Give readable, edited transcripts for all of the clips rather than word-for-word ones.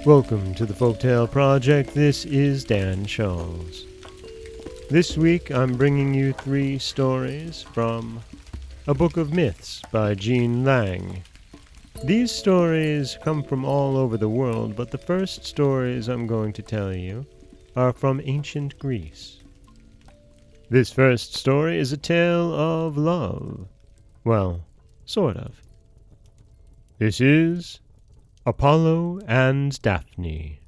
Welcome to the Folktale Project. This is Dan Charles. This week I'm bringing you 3 stories from A Book of Myths by Jean Lang. These stories come from all over the world, but the first stories I'm going to tell you are from ancient Greece. This first story is a tale of love. Well, sort of. This is Apollo and Daphne.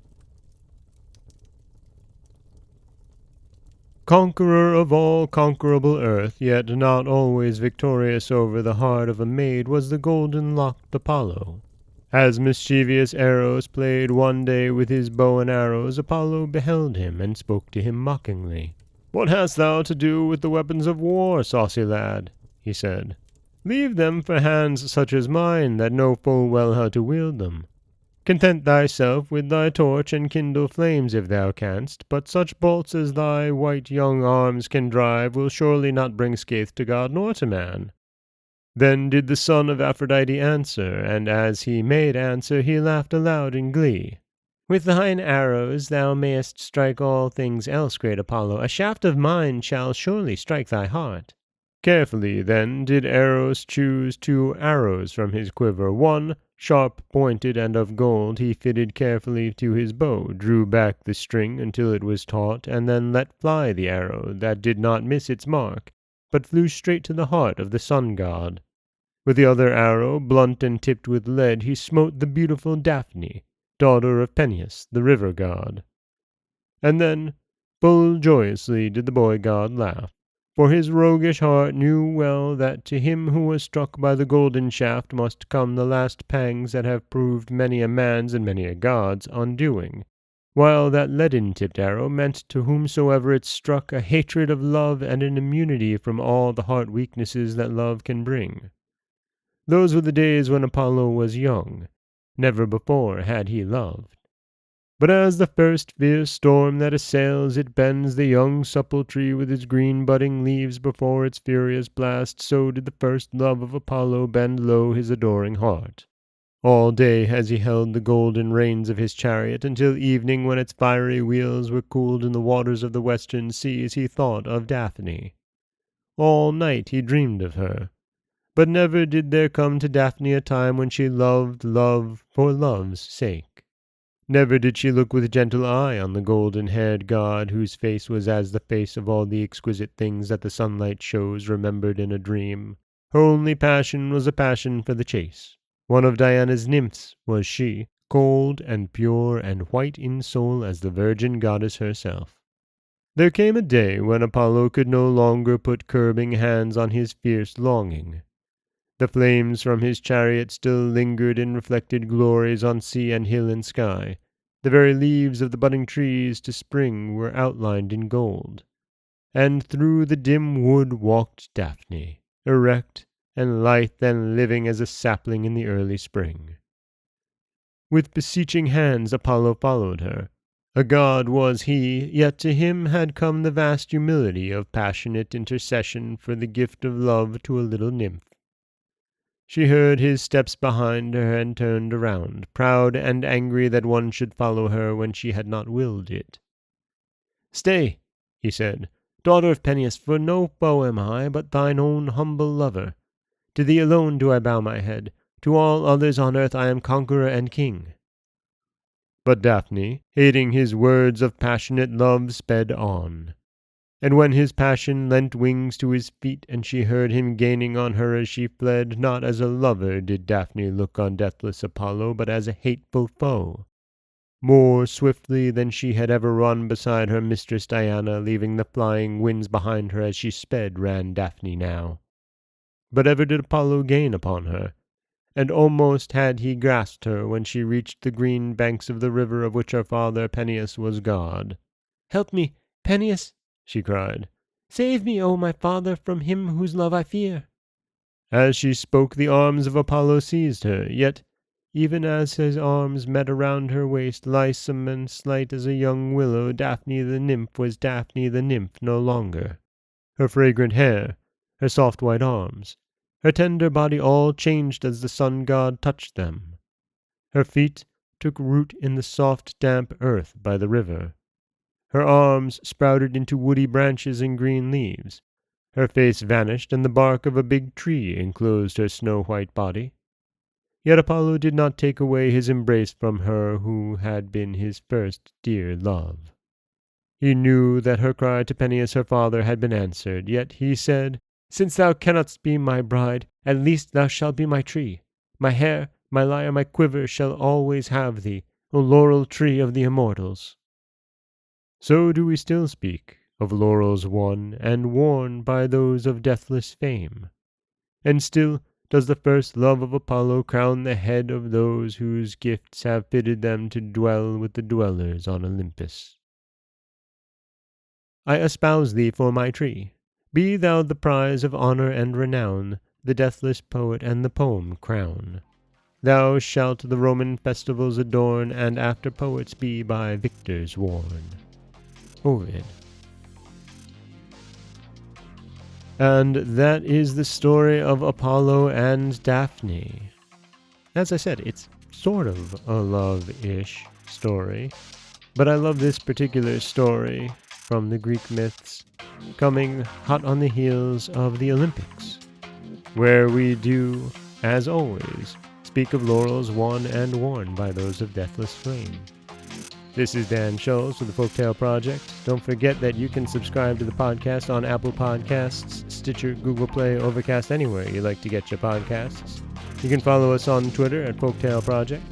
Conqueror of all conquerable earth, yet not always victorious over the heart of a maid, was the golden-locked Apollo. As mischievous Eros played one day with his bow and arrows, Apollo beheld him and spoke to him mockingly. "What hast thou to do with the weapons of war, saucy lad?" he said. "Leave them for hands such as mine, that know full well how to wield them. Content thyself with thy torch, and kindle flames if thou canst, but such bolts as thy white young arms can drive will surely not bring scathe to God nor to man." Then did the son of Aphrodite answer, and as he made answer he laughed aloud in glee. "With thine arrows thou mayest strike all things else, great Apollo. A shaft of mine shall surely strike thy heart." Carefully, then, did Eros choose 2 arrows from his quiver. One, sharp-pointed and of gold, he fitted carefully to his bow, drew back the string until it was taut, and then let fly the arrow, that did not miss its mark, but flew straight to the heart of the sun-god. With the other arrow, blunt and tipped with lead, he smote the beautiful Daphne, daughter of Peneus, the river-god. And then, full joyously did the boy-god laugh, for his roguish heart knew well that to him who was struck by the golden shaft must come the last pangs that have proved many a man's and many a god's undoing, while that leaden-tipped arrow meant to whomsoever it struck a hatred of love and an immunity from all the heart weaknesses that love can bring. Those were the days when Apollo was young. Never before had he loved. But as the first fierce storm that assails it bends the young supple tree with its green budding leaves before its furious blast, so did the first love of Apollo bend low his adoring heart. All day has he held the golden reins of his chariot, until evening, when its fiery wheels were cooled in the waters of the western seas, he thought of Daphne. All night he dreamed of her. But never did there come to Daphne a time when she loved love for love's sake. Never did she look with gentle eye on the golden-haired god, whose face was as the face of all the exquisite things that the sunlight shows remembered in a dream. Her only passion was a passion for the chase. One of Diana's nymphs was she, cold and pure and white in soul as the virgin goddess herself. There came a day when Apollo could no longer put curbing hands on his fierce longing. The flames from his chariot still lingered in reflected glories on sea and hill and sky. The very leaves of the budding trees to spring were outlined in gold. And through the dim wood walked Daphne, erect and lithe and living as a sapling in the early spring. With beseeching hands Apollo followed her. A god was he, yet to him had come the vast humility of passionate intercession for the gift of love to a little nymph. She heard his steps behind her and turned around, proud and angry that one should follow her when she had not willed it. "Stay," he said, "daughter of Peneus, for no foe am I, but thine own humble lover. To thee alone do I bow my head. To all others on earth I am conqueror and king." But Daphne, hating his words of passionate love, sped on. And when his passion lent wings to his feet, and she heard him gaining on her as she fled, not as a lover did Daphne look on deathless Apollo, but as a hateful foe. More swiftly than she had ever run beside her mistress Diana, leaving the flying winds behind her as she sped, ran Daphne now. But ever did Apollo gain upon her, and almost had he grasped her when she reached the green banks of the river of which her father Peneus was god. "Help me, Peneus!" she cried. "Save me, O my father, from him whose love I fear." As she spoke, the arms of Apollo seized her, yet, even as his arms met around her waist, lissome and slight as a young willow, Daphne the nymph was Daphne the nymph no longer. Her fragrant hair, her soft white arms, her tender body all changed as the sun-god touched them. Her feet, took root in the soft, damp earth by the river. Her arms sprouted into woody branches and green leaves. Her face vanished, and the bark of a big tree enclosed her snow-white body. Yet Apollo did not take away his embrace from her who had been his first dear love. He knew that her cry to Peneus her father had been answered, yet he said, "Since thou cannot be my bride, at least thou shalt be my tree. My hair, my lyre, my quiver shall always have thee, O laurel tree of the immortals." So do we still speak of laurels won and worn by those of deathless fame. And still does the first love of Apollo crown the head of those whose gifts have fitted them to dwell with the dwellers on Olympus. I espouse thee for my tree. Be thou the prize of honor and renown, the deathless poet and the poem crown. Thou shalt the Roman festivals adorn, and after poets be by victors worn. Ovid. And that is the story of Apollo and Daphne. As I said, it's sort of a love-ish story, but I love this particular story from the Greek myths, coming hot on the heels of the Olympics, where we do, as always, speak of laurels won and worn by those of deathless flame. This is Dan Scholes with the Folktale Project. Don't forget that you can subscribe to the podcast on Apple Podcasts, Stitcher, Google Play, Overcast, anywhere you like to get your podcasts. You can follow us on Twitter at Folktale Project.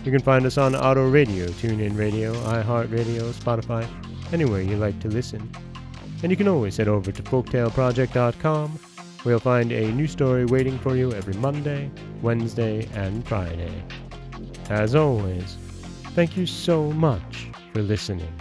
You can find us on Auto Radio, TuneIn Radio, iHeartRadio, Spotify, anywhere you like to listen. And you can always head over to folktaleproject.com, where you'll find a new story waiting for you every Monday, Wednesday, and Friday. As always, thank you so much for listening.